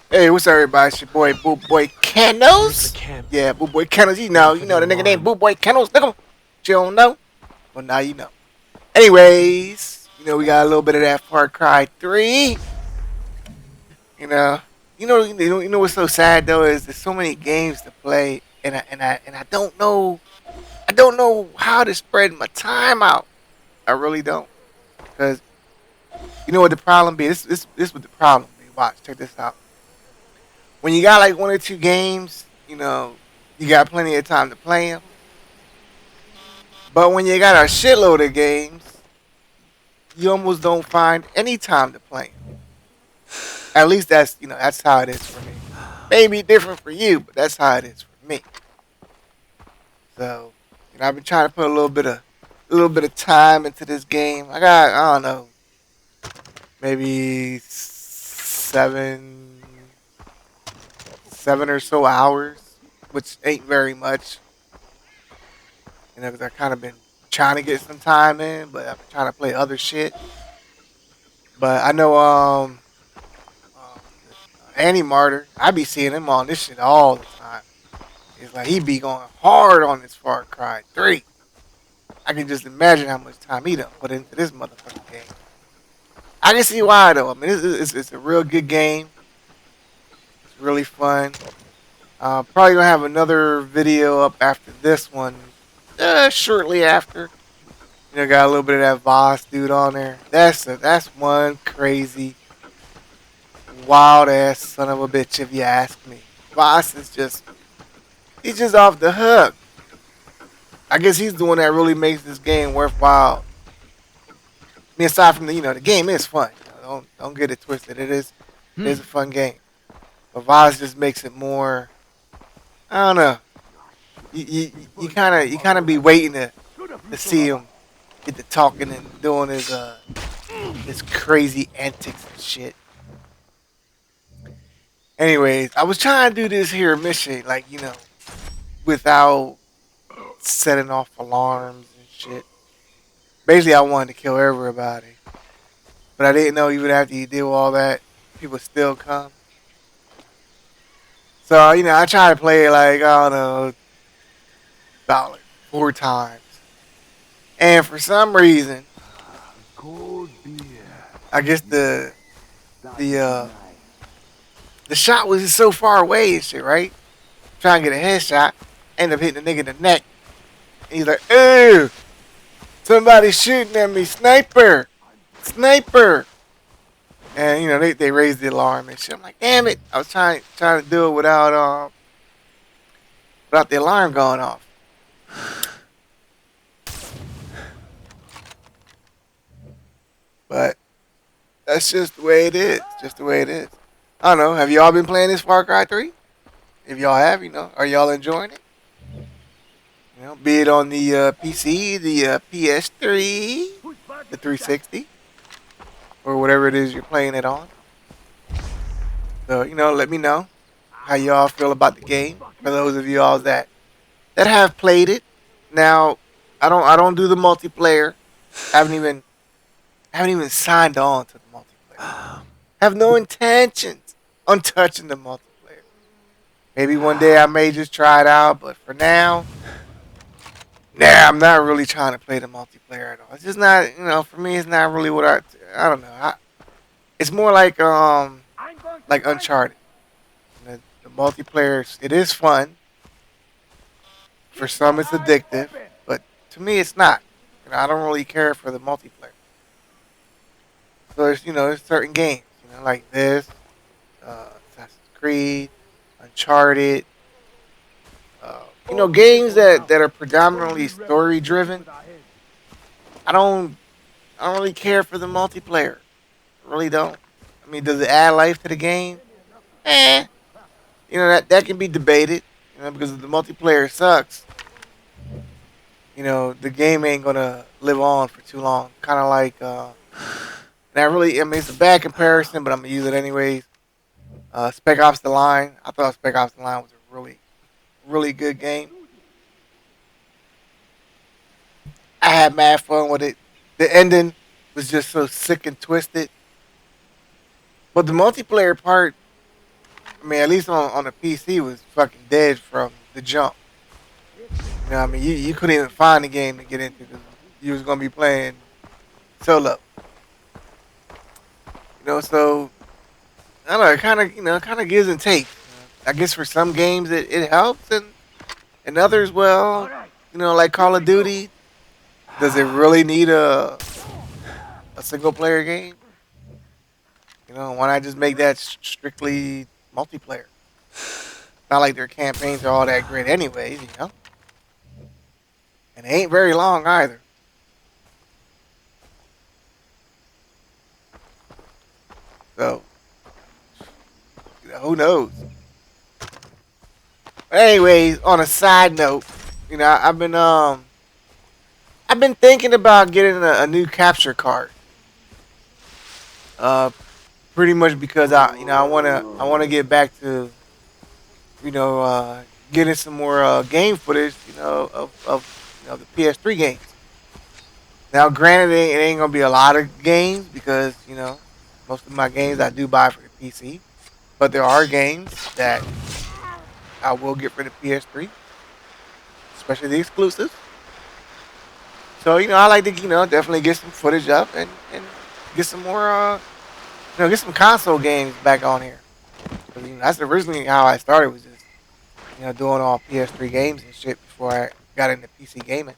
Hey, what's up, everybody? It's your boy, Where's the BULLBOYKENNELS. camp? Yeah, BULLBOYKENNELS. Waiting for You know the the nigga named alarm. BULLBOYKENNELs. Nigga, you don't know? Well, now you know. Anyways, we got a little bit of that Far Cry 3. You know, you know what's so sad though is there's so many games to play, and I don't know how to spread my time out. I really don't, because you know what the problem be. This what the problem be. Watch, check this out. When you got like one or two games, you got plenty of time to play them. But when you got a shitload of games, you almost don't find any time to play them. At least that's how it is for me. Maybe different for you, but that's how it is for me. So, I've been trying to put a little bit of time into this game. I don't know, maybe seven or so hours, which ain't very much. Because I kind of been trying to get some time in, but I've been trying to play other shit. But I know Andy Martyr, I be seeing him on this shit all the time. It's like he be going hard on this Far Cry 3. I can just imagine how much time he done put into this motherfucking game. I can see why though. I mean, it's a real good game. It's really fun. Probably gonna have another video up after this one, shortly after. Got a little bit of that Voss dude on there. That's one crazy, wild ass son of a bitch, if you ask me. Voss is he's just off the hook. I guess he's the one that really makes this game worthwhile. I mean, aside from the game is fun. Don't get it twisted. It is a fun game. But Voss just makes it more. I don't know. You kind of be waiting to see him get to talking and doing his crazy antics and shit. Anyways, I was trying to do this here mission, like, without setting off alarms and shit. Basically, I wanted to kill everybody, but I didn't know even after you do all that, people still come. So I tried to play it like I don't know about like 4 times, and for some reason, Cold beer. I guess Yes. the Starting uh tonight. the shot was just so far away and shit, right? Trying to get a headshot, end up hitting the nigga in the neck, and he's like, "Ew, somebody shooting at me, sniper, sniper!" And they raised the alarm and shit. I'm like, damn it! I was trying to do it without the alarm going off. But that's just the way it is. Just the way it is. I don't know. Have y'all been playing this Far Cry 3? If y'all have, are y'all enjoying it? Be it on the PC, the PS3, the 360, or whatever it is you're playing it on. So let me know how y'all feel about the game. For those of y'all that have played it, now I don't do the multiplayer. I haven't even signed on to the multiplayer. Have no intentions on touching the multiplayer. Maybe one day I may just try it out, but for now, nah, I'm not really trying to play the multiplayer at all. It's just not, for me, it's not really what I don't know. It's more like Uncharted. The multiplayer, it is fun. For some, it's addictive, but to me, it's not. I don't really care for the multiplayer. So there's certain games, like this, Assassin's Creed, Uncharted, games that are predominantly story driven. I don't I don't really care for the multiplayer. I really don't. I mean, does it add life to the game? Eh. That can be debated. Because if the multiplayer sucks, the game ain't gonna live on for too long. Kind of like, and I mean, it's a bad comparison, but I'm gonna use it anyways. Spec Ops: The Line. I thought Spec Ops: The Line was a really, really good game. I had mad fun with it. The ending was just so sick and twisted. But the multiplayer part, I mean, at least on the PC was fucking dead from the jump. You know, what I mean, you couldn't even find a game to get into because you was gonna be playing solo. You know, so I don't know. It kind of kind of gives and takes. I guess for some games it helps, and others, well, like Call of Duty. Does it really need a single player game? Why not just make that strictly multiplayer? Not like their campaigns are all that great, anyways. And they ain't very long either. So who knows? But anyways, on a side note, I've been thinking about getting a new capture card. Uh, Pretty much because I wanna get back to you know uh getting some more game footage of the PS3 games. Now, granted, it ain't gonna be a lot of games because most of my games I do buy for the PC, but there are games that I will get for the PS3, especially the exclusives. So I like to definitely get some footage up and get some more get some console games back on here. 'Cause, that's originally how I started, was just doing all PS3 games and shit before I got into PC gaming.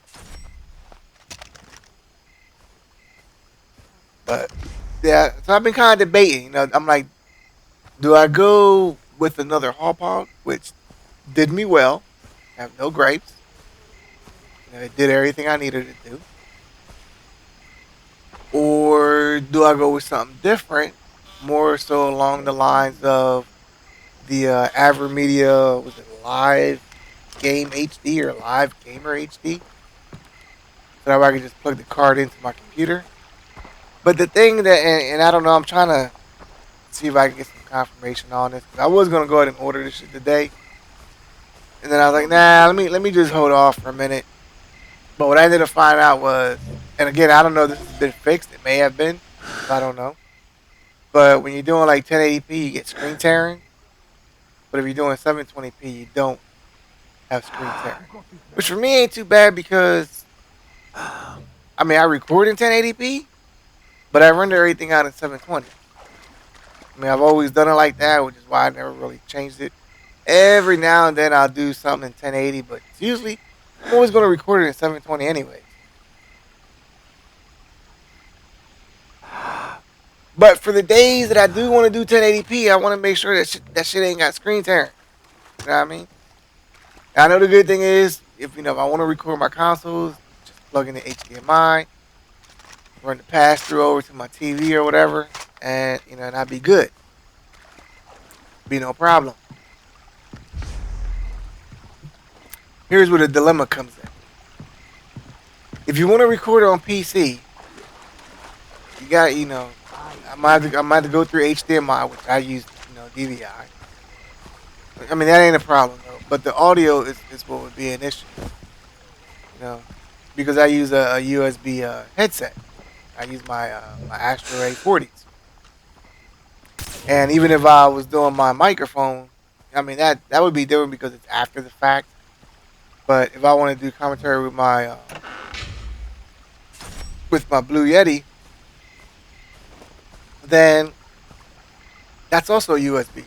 But yeah, so I've been kind of debating. I'm like, do I go with another Hauppauge, which did me well, have no gripes, it did everything I needed it to do, or do I go with something different, more so along the lines of the Avermedia, was it Live Game HD or Live Gamer HD? So that way I can just plug the card into my computer. But the thing and I don't know, I'm trying to see if I can get some confirmation on this, because I was gonna go ahead and order this shit today, and then I was like, nah, let me just hold off for a minute. But what I ended up finding out was, and again, I don't know if this has been fixed. It may have been, so I don't know. But when you're doing like 1080p, you get screen tearing. But if you're doing 720p, you don't have screen tearing, which for me ain't too bad because I mean I record in 1080p, but I render everything out in 720. I mean, I've always done it like that, which is why I never really changed it. Every now and then I'll do something in 1080, but it's usually I'm always going to record it in 720 anyways. But for the days that I do want to do 1080p, I want to make sure that shit ain't got screen tearing. You know what I mean? I know the good thing is, if I want to record my consoles, just plug in the HDMI, run the pass through over to my TV or whatever, and I'd be good. Be no problem. Here's where the dilemma comes in. If you want to record it on PC, you got I might have to go through HDMI, which I use DVI. I mean, that ain't a problem though. But the audio is what would be an issue, you know, because I use a USB headset. I use my Astro A40s, and even if I was doing my microphone, I mean that would be different because it's after the fact. But if I want to do commentary with my Blue Yeti, then that's also USB.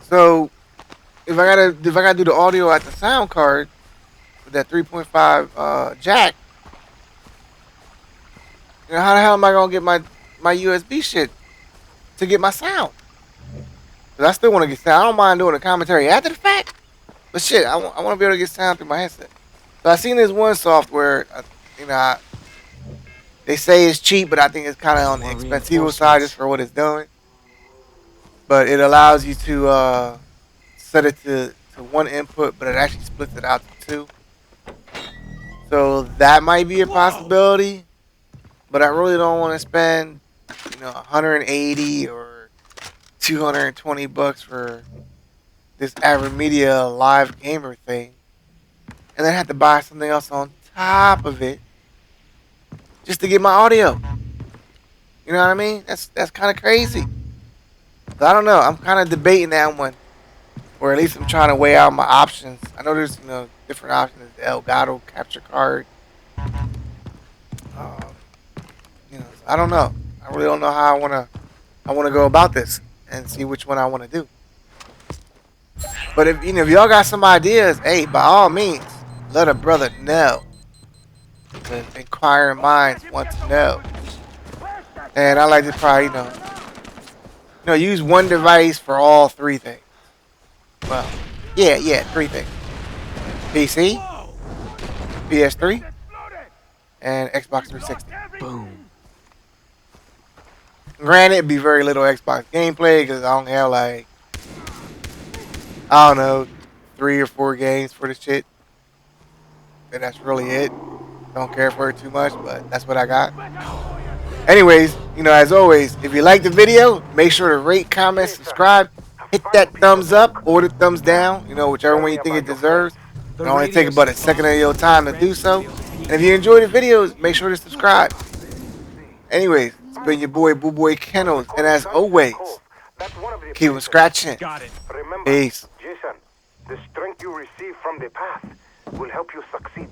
So if I gotta do the audio at the sound card with that 3.5 jack, how the hell am I gonna get my USB shit to get my sound? Because I still want to get sound. I don't mind doing a commentary after the fact, but shit, I want to be able to get sound through my headset. So I seen this one software, you know, I, they say it's cheap, but I think it's kind of on the More expensive side just reinforcements. for what it's doing. But it allows you to set it to one input, but it actually splits it out to two. So that might be a possibility, but I really don't want to spend 180 or 220 bucks for this average media live gamer thing, and then have to buy something else on top of it just to get my audio. You know what I mean? That's kind of crazy. So I don't know. I'm kind of debating that one, or at least I'm trying to weigh out my options. I know there's different options. The Elgato capture card. Um, so I don't know. I really don't know how I wanna go about this and see which one I want to do. But if y'all got some ideas, hey, by all means, let a brother know. Because inquiring minds want to know. And I like to probably use one device for all three things. Well, yeah, three things: PC, PS3, and Xbox 360. Boom. Granted, it'd be very little Xbox gameplay because I only have like I don't know 3 or 4 games for this shit, and that's really it. Don't care for it too much, but that's what I got. Anyways, as always, if you like the video, make sure to rate, comment, subscribe, hit that thumbs up or the thumbs down, whichever one you think it deserves. It only take about a second of your time to do so. And if you enjoy the videos, make sure to subscribe. Anyways, it's been your boy BULLBOYKENNELS, and as always, keep on scratching. Got it. Remember, Peace. Jason, the strength you receive from the path will help you succeed.